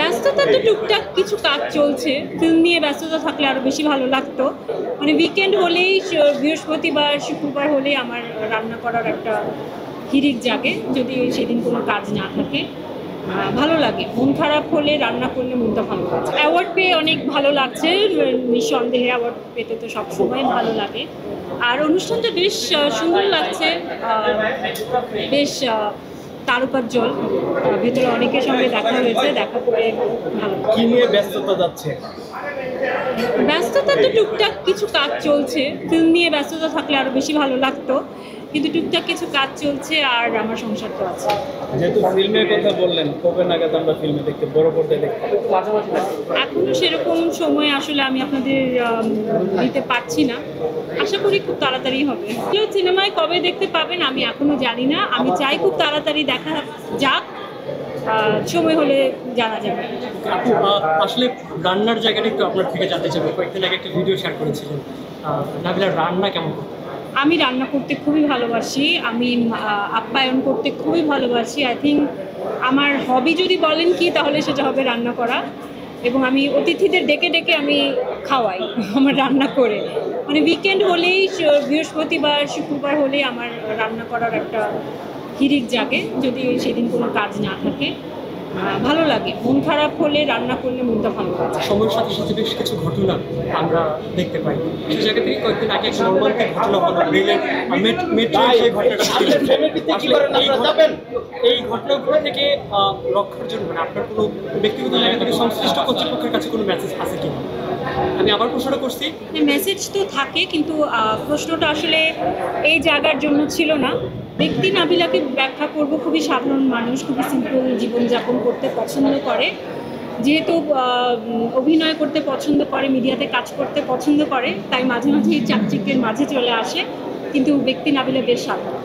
ব্যস্ততা তো টুকটাক কিছু কাজ চলছে। ফিল্ম নিয়ে ব্যস্ততা থাকলে আরো বেশি ভালো লাগতো। মানে উইকেন্ড হলেই বৃহস্পতিবার শুক্রবার হলেই আমার রান্না করার একটা হিড়িক জাগে, যদি সেদিন কোনো কাজ না থাকে। ভালো লাগে, মন খারাপ হলে রান্না করলে মনটা ভালো লাগে। অ্যাওয়ার্ড পেয়ে অনেক ভালো লাগছে, নিঃসন্দেহে অ্যাওয়ার্ড পেতে তো সবসময় ভালো লাগে। আর অনুষ্ঠানটা বেশ সুন্দর লাগছে, বেশ তারকাজ্জ্বল। ভেতরে অনেকের সঙ্গে দেখা হয়েছে, দেখা করে ভালো। কি নিয়ে ব্যস্ততা যাচ্ছে? ব্যস্ততা তো টুকটাক কিছু কাজ চলছে। ফিল্ম নিয়ে ব্যস্ততা থাকলে আরো বেশি ভালো লাগতো, কিন্তু টুকটাক কিছু কাজ চলছে আর আমার সংসার তো আছে। যেহেতু ফিল্মের কথা বললেন, কবে নাগাদ আমরা ফিল্মে দেখতে, বড় পর্দায় দেখতে? এখনো সেরকম সময় আসলে আমি আপনাদের দিতে পারছি না। আশা করি খুব তাড়াতাড়ি হবে। সিনেমায় কবে দেখতে পাবেন আমি এখনো জানি না। আমি চাই খুব তাড়াতাড়ি দেখা যাক, সময় হলে জানা যাবে। আপু, আসলে রান্নার জায়গাটা একটু আপনার থেকে জানতে চাইবো। কয়েকদিন আগে একটা ভিডিও শেয়ার করেছিলেন, নাবিলার রান্না কেমন? আমি রান্না করতে খুবই ভালোবাসি, আমি আপ্যায়ন করতে খুবই ভালোবাসি। আই থিঙ্ক আমার হবি যদি বলেন কি, তাহলে সেটা হবে রান্না করা। এবং আমি অতিথিদের ডেকে ডেকে আমি খাওয়াই আমার রান্না করে। মানে উইকেন্ড হলেই বৃহস্পতিবার শুক্রবার হলেই আমার রান্না করার একটা হিড়িক জাগে, যদি সেদিন কোনো কাজ না থাকে। ভালো লাগে, মন খারাপ হলে রান্না করলে মনটা ভালো লাগে। সময়ের সাথে সাথে বেশ কিছু ঘটনা আমরা দেখতে পাই। সেই জায়গা থেকে কয়েকদিন আগে একটা মর্মান্তিক ঘটনা হলো, রেলের মেট্রোয় সেই ঘটনাটা ছিল। এই ঘটনাগুলো থেকে রক্ষার জন্য মানে আপনার কোনো ব্যক্তিগত জায়গা থেকে সংশ্লিষ্ট কর্তৃপক্ষের কাছে কোনো মেসেজ আছে কিনা? আমি আবার প্রশ্নটা করছি। মেসেজ তো থাকে, কিন্তু প্রশ্নটা আসলে এই জায়গার জন্য ছিল না। ব্যক্তি নাবিলাকে ব্যাখ্যা করব, খুবই সাধারণ মানুষ, খুবই সিম্পল জীবনযাপন করতে পছন্দ করে। যেহেতু অভিনয় করতে পছন্দ করে, মিডিয়াতে কাজ করতে পছন্দ করে, তাই মাঝে মাঝে এই চাকচিক্যের মাঝে চলে আসে। কিন্তু ব্যক্তি নাবিলা বেশ সাধারণ।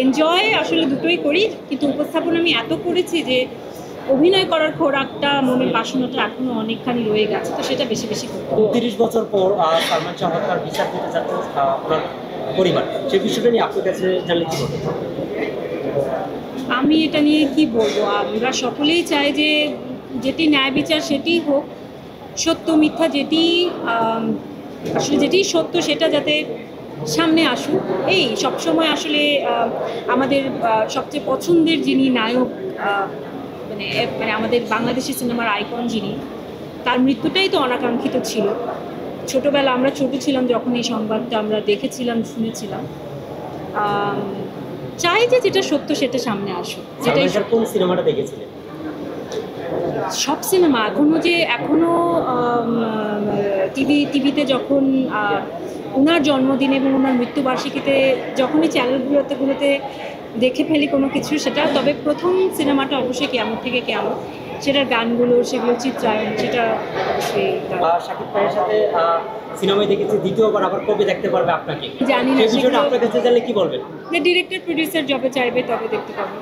এনজয় আসলে দুটোই করি, কিন্তু উপস্থাপন আমি এত করেছি যে অভিনয় করার খোরাকটা, মনের বাসনাটা এখনো অনেকখানি রয়ে গেছে, তো সেটা বেশি বেশি করতে। 30 বছর পর সালমান শাহ হত্যার বিচার দিতে যাচ্ছে ওনার পরিবার, সেই বিষয়টা নিয়ে আপনার কাছে জানলে কি বলবেন? আমি এটা নিয়ে কি বলবো, আমরা সকলেই চাই যে যেটি ন্যায় বিচার সেটিই হোক, সত্য মিথ্যা যেটি আসলে যেটি সত্য সেটা যাতে সামনে আসুক। এই সবসময় আসলে আমাদের সবচেয়ে পছন্দের যিনি নায়ক, মানে মানে আমাদের বাংলাদেশি সিনেমার আইকন যিনি, তার মৃত্যুটাই তো অনাকাঙ্ক্ষিত ছিল। ছোটোবেলা আমরা ছোটো ছিলাম যখন এই সংবাদটা আমরা দেখেছিলাম, শুনেছিলাম। চাই যে যেটা সত্য সেটা সামনে আসুক। যেটাই কোন সিনেমাটা দেখেছিলেন? সব সিনেমা এখনো টিভিতে যখন ওনার জন্মদিন এবং ওনার মৃত্যুবার্ষিকীতে যখনই চ্যানেলগুলোতে দেখে ফেলি কোনো কিছু, সেটা তবে প্রথম সিনেমাটা অবশ্যই কিয়ামত থেকে কিয়ামত। সেটার গানগুলো, সেগুলো চিত্রায়ন, সেটা অবশ্যই। শাকিব ভাইয়ের সাথে সিনেমায় দেখেছি, দ্বিতীয়বার আবার কবে দেখতে পারবে আপনাকে? জানি না, সেই বিষয়টা আপনার কাছে জানলে কি বলবেন? ডিরেক্টর প্রডিউসার যবে চাইবে তবে দেখতে পাবো।